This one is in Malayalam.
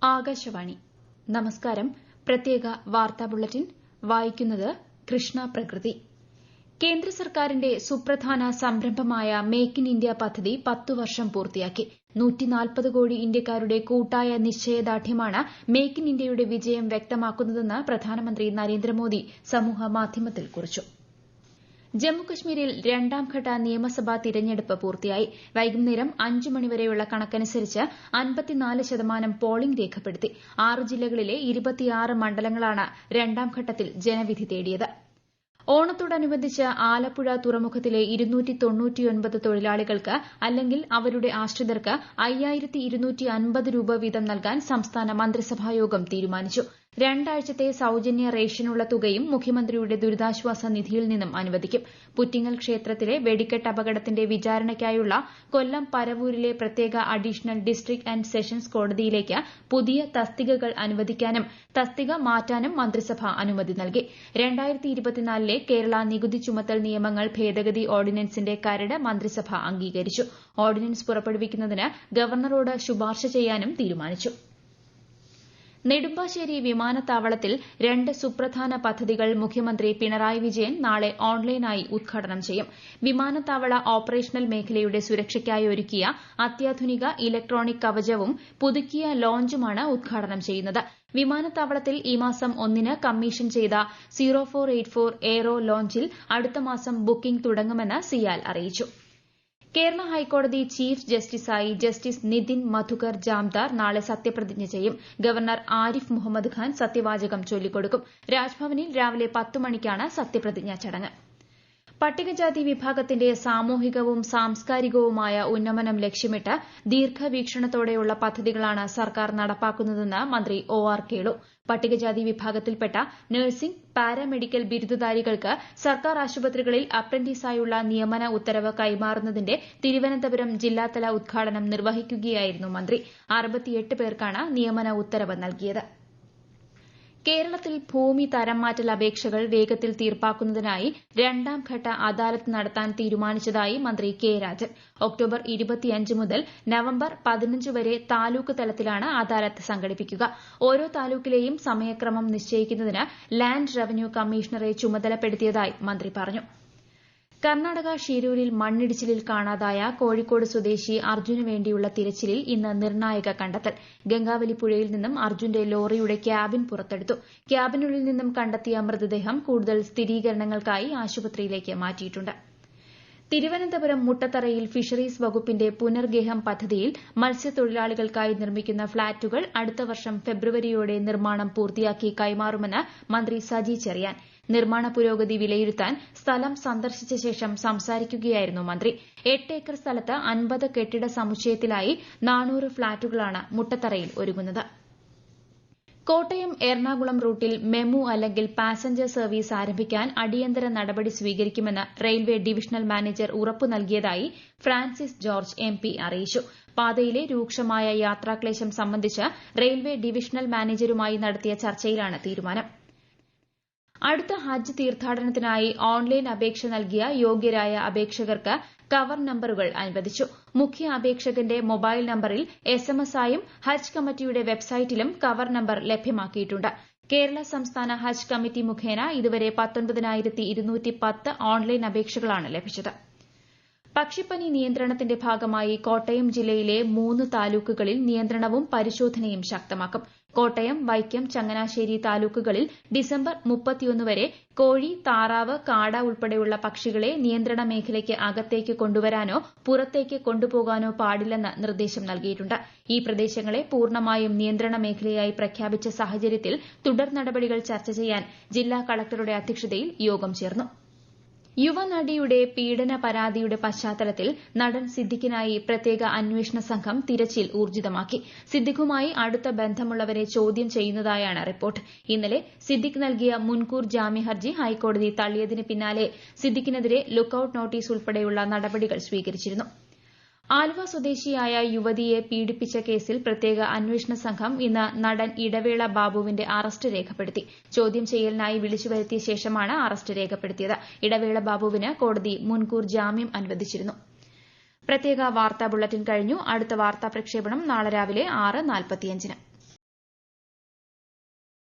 ആകാശവാണി നമസ്കാരം. പ്രത്യേക വാർത്താ ബുള്ളറ്റിൻ വായിക്കുന്നത് കൃഷ്ണ പ്രകൃതി. കേന്ദ്ര സർക്കാരിന്റെ സുപ്രധാന സംരംഭമായ മേക്ക് ഇൻ ഇന്ത്യ പദ്ധതി 10 വർഷം പൂർത്തിയാക്കി. 140 കോടി ഇന്ത്യക്കാരുടെ കൂട്ടായ നിശ്ചയദാർഢ്യമാണ് മേക്ക് ഇൻ ഇന്ത്യയുടെ വിജയം വ്യക്തമാക്കുന്നതെന്ന് പ്രധാനമന്ത്രി നരേന്ദ്രമോദി സമൂഹമാധ്യമത്തിൽ കുറിച്ചു. ജമ്മുകശ്മീരിൽ രണ്ടാംഘട്ട നിയമസഭാ തിരഞ്ഞെടുപ്പ് പൂർത്തിയായി. വൈകുന്നേരം 5 മണിവരെയുള്ള കണക്കനുസരിച്ച് 54% പോളിംഗ് രേഖപ്പെടുത്തി. 6 ജില്ലകളിലെ 26 മണ്ഡലങ്ങളാണ് രണ്ടാംഘട്ടത്തിൽ ജനവിധി തേടിയത്. ഓണത്തോടനുബന്ധിച്ച് ആലപ്പുഴ തുറമുഖത്തിലെ 299 തൊഴിലാളികൾക്ക് അല്ലെങ്കിൽ അവരുടെ ആശ്രിതർക്ക് 5250 രൂപ വീതം നൽകാൻ സംസ്ഥാന മന്ത്രിസഭായോഗം തീരുമാനിച്ചു. 2 ആഴ്ചത്തെ സൌജന്യ റേഷനുള്ള തുകയും മുഖ്യമന്ത്രിയുടെ ദുരിതാശ്വാസ നിധിയിൽ നിന്നും അനുവദിക്കും. പുറ്റിങ്ങൽ ക്ഷേത്രത്തിലെ വെടിക്കെട്ട് അപകടത്തിന്റെ വിചാരണയ്ക്കായുള്ള കൊല്ലം പരവൂരിലെ പ്രത്യേക അഡീഷണൽ ഡിസ്ട്രിക്ട് ആന്റ് സെഷൻസ് കോടതിയിലേക്ക് പുതിയ തസ്തികകൾ അനുവദിക്കാനും തസ്തിക മാറ്റാനും മന്ത്രിസഭ അനുമതി നൽകി. 2024 കേരള നികുതി ചുമത്തൽ നിയമങ്ങൾ ഭേദഗതി ഓർഡിനൻസിന്റെ കരട് മന്ത്രിസഭ അംഗീകരിച്ചു. ഓർഡിനൻസ് പുറപ്പെടുവിക്കുന്നതിന് ഗവർണറോട് ശുപാർശ ചെയ്യാനും തീരുമാനിച്ചു. നെടുമ്പാശ്ശേരി വിമാനത്താവളത്തിൽ 2 സുപ്രധാന പദ്ധതികൾ മുഖ്യമന്ത്രി പിണറായി വിജയൻ നാളെ ഓൺലൈനായി ഉദ്ഘാടനം ചെയ്യും. വിമാനത്താവള ഓപ്പറേഷണൽ മേഖലയുടെ സുരക്ഷയ്ക്കായി ഒരുക്കിയ അത്യാധുനിക ഇലക്ട്രോണിക് കവചവും പുതുക്കിയ ലോഞ്ചുമാണ് ഉദ്ഘാടനം ചെയ്യുന്നത്. വിമാനത്താവളത്തിൽ ഈ മാസം 1-ന് കമ്മീഷൻ ചെയ്ത 0484 എയ്റോ ലോഞ്ചിൽ അടുത്ത മാസം ബുക്കിംഗ് തുടങ്ങുമെന്ന് സിയാൽ അറിയിച്ചു. കേരള ഹൈക്കോടതി ചീഫ് ജസ്റ്റിസായി ജസ്റ്റിസ് നിതിൻ മധുകർ ജാംദാർ നാളെ സത്യപ്രതിജ്ഞ ചെയ്യും. ഗവർണർ ആരിഫ് മുഹമ്മദ് ഖാൻ സത്യവാചകം ചൊല്ലിക്കൊടുക്കും. രാജ്ഭവനിൽ രാവിലെ 10 മണിക്കാണ് സത്യപ്രതിജ്ഞാ ചടങ്ങ്. പട്ടികജാതി വിഭാഗത്തിന്റെ സാമൂഹികവും സാംസ്കാരികവുമായ ഉന്നമനം ലക്ഷ്യമിട്ട് ദീർഘവീക്ഷണത്തോടെയുള്ള പദ്ധതികളാണ് സർക്കാർ നടപ്പാക്കുന്നതെന്ന് മന്ത്രി ഒ.ആർ. കേളു. പട്ടികജാതി വിഭാഗത്തിൽപ്പെട്ട നഴ്സിംഗ്, പാരാമെഡിക്കൽ ബിരുദധാരികൾക്ക് സർക്കാർ ആശുപത്രികളിൽ അപ്രന്റീസായുള്ള നിയമന ഉത്തരവ് കൈമാറുന്നതിന്റെ തിരുവനന്തപുരം ജില്ലാതല ഉദ്ഘാടനം നിർവഹിക്കുകയായിരുന്നു മന്ത്രി. 68 പേർക്കാണ് നിയമന ഉത്തരവ് നൽകിയത്. കേരളത്തിൽ ഭൂമി തരംമാറ്റൽ അപേക്ഷകൾ വേഗത്തിൽ തീർപ്പാക്കുന്നതിനായി 2ാം ഘട്ട അദാലത്ത് നടത്താൻ തീരുമാനിച്ചതായി മന്ത്രി കെ രാജൻ. ഒക്ടോബർ 25 മുതൽ നവംബർ 15 വരെ താലൂക്ക് തലത്തിലാണ് അദാലത്ത് സംഘടിപ്പിക്കുക. ഓരോ താലൂക്കിലെയും സമയക്രമം നിശ്ചയിക്കുന്നതിന് ലാൻഡ് റവന്യൂ കമ്മീഷണറെ ചുമതലപ്പെടുത്തിയതായി മന്ത്രി പറഞ്ഞു. കർണാടക ഷിരൂരിൽ മണ്ണിടിച്ചിലിൽ കാണാതായ കോഴിക്കോട് സ്വദേശി അർജുന് വേണ്ടിയുള്ള തിരച്ചിലിൽ ഇന്ന് നിർണായക കണ്ടെത്തൽ. ഗംഗാവലി പുഴയിൽ നിന്നും അർജുന്റെ ലോറിയുടെ ക്യാബിൻ പുറത്തെടുത്തു. ക്യാബിനുള്ളിൽ നിന്നും കണ്ടെത്തിയ മൃതദേഹം കൂടുതൽ സ്ഥിരീകരണങ്ങൾക്കായി ആശുപത്രിയിലേക്ക് മാറ്റിയിട്ടുണ്ട്. തിരുവനന്തപുരം മുട്ടത്തറയിൽ ഫിഷറീസ് വകുപ്പിന്റെ പുനർഗേഹം പദ്ധതിയിൽ മത്സ്യത്തൊഴിലാളികൾക്കായി നിർമ്മിക്കുന്ന ഫ്ളാറ്റുകൾ അടുത്ത വർഷം ഫെബ്രുവരിയോടെ നിർമ്മാണം പൂർത്തിയാക്കി കൈമാറുമെന്ന് മന്ത്രി സജി ചെറിയാൻ. നിർമ്മാണ പുരോഗതി വിലയിരുത്താൻ സ്ഥലം സന്ദർശിച്ച ശേഷം സംസാരിക്കുകയായിരുന്നു മന്ത്രി. 8 ഏക്കർ സ്ഥലത്ത് 50 കെട്ടിട സമുച്ചയത്തിലായി 400 ഫ്ളാറ്റുകളാണ് മുട്ടത്തറയിൽ ഒരുങ്ങുന്നത്. കോട്ടയം എറണാകുളം റൂട്ടിൽ മെമു അല്ലെങ്കിൽ പാസഞ്ചർ സർവീസ് ആരംഭിക്കാൻ അടിയന്തര നടപടി സ്വീകരിക്കുമെന്ന് റെയിൽവേ ഡിവിഷണൽ മാനേജർ ഉറപ്പു നൽകിയതായി ഫ്രാൻസിസ് ജോർജ് MP അറിയിച്ചു. പാതയിലെ രൂക്ഷമായ യാത്രാക്ലേശം സംബന്ധിച്ച് റെയിൽവേ ഡിവിഷണൽ മാനേജരുമായി നടത്തിയ ചർച്ചയിലാണ് തീരുമാനം. അടുത്ത ഹജ്ജ് തീർത്ഥാടനത്തിനായി ഓൺലൈൻ അപേക്ഷ നൽകിയ യോഗ്യരായ അപേക്ഷകർക്ക് കവർ നമ്പറുകൾ അനുവദിച്ചു. മുഖ്യ അപേക്ഷകന്റെ മൊബൈൽ നമ്പറിൽ SMS ആയും ഹജ്ജ് കമ്മിറ്റിയുടെ വെബ്സൈറ്റിലും കവർ നമ്പർ ലഭ്യമാക്കിയിട്ടുണ്ട്. കേരള സംസ്ഥാന ഹജ്ജ് കമ്മിറ്റി മുഖേന ഇതുവരെ 19,210 ഓൺലൈൻ അപേക്ഷകളാണ് ലഭിച്ചത്. പക്ഷിപ്പനി നിയന്ത്രണത്തിന്റെ ഭാഗമായി കോട്ടയം ജില്ലയിലെ 3 താലൂക്കുകളിൽ നിയന്ത്രണവും പരിശോധനയും ശക്തമാക്കും. കോട്ടയം, വൈക്കം, ചങ്ങനാശ്ശേരി താലൂക്കുകളിൽ ഡിസംബർ 31 വരെ കോഴി, താറാവ്, കാട ഉൾപ്പെടെയുള്ള പക്ഷികളെ നിയന്ത്രണ മേഖലയ്ക്ക് അകത്തേക്ക് കൊണ്ടുവരാനോ പുറത്തേക്ക് കൊണ്ടുപോകാനോ പാടില്ലെന്ന് നിർദ്ദേശം നൽകിയിട്ടുണ്ട്. ഈ പ്രദേശങ്ങളെ പൂർണ്ണമായും നിയന്ത്രണ മേഖലയായി പ്രഖ്യാപിച്ച സാഹചര്യത്തിൽ തുടർ നടപടികൾ ചർച്ച ചെയ്യാൻ ജില്ലാ കളക്ടറുടെ അധ്യക്ഷതയിൽ യോഗം ചേർന്നു. യുവനടിയുടെ പീഡന പരാതിയുടെ പശ്ചാത്തലത്തിൽ നടൻ സിദ്ദിഖിനായി പ്രത്യേക അന്വേഷണ സംഘം തിരച്ചിൽ ഊർജിതമാക്കി. സിദ്ദിഖുമായി അടുത്ത ബന്ധമുള്ളവരെ ചോദ്യം ചെയ്യുന്നതായാണ് റിപ്പോർട്ട്. ഇന്നലെ സിദ്ദിഖ് നൽകിയ മുൻകൂർ ജാമ്യഹർജി ഹൈക്കോടതി തള്ളിയതിന് പിന്നാലെ സിദ്ദിഖിനെതിരെ ലുക്കൌട്ട് നോട്ടീസ് ഉൾപ്പെടെയുള്ള നടപടികൾ സ്വീകരിച്ചിരുന്നു. ആലുവ സ്വദേശിയായ യുവതിയെ പീഡിപ്പിച്ച കേസിൽ പ്രത്യേക അന്വേഷണ സംഘം ഇന്ന് നടൻ ഇടവേള ബാബുവിന്റെ അറസ്റ്റ് രേഖപ്പെടുത്തി. ചോദ്യം ചെയ്യലിനായി വിളിച്ചുവരുത്തിയ ശേഷമാണ് അറസ്റ്റ് രേഖപ്പെടുത്തിയത്. ഇടവേള ബാബുവിന് കോടതി മുൻകൂർ ജാമ്യം അനുവദിച്ചിരുന്നു. പ്രത്യേക വാർത്താ ബുള്ളറ്റിൻ കഴിഞ്ഞു. അടുത്ത വാർത്താ പ്രക്ഷേപണം നാളെ രാവിലെ 6:45-ന്.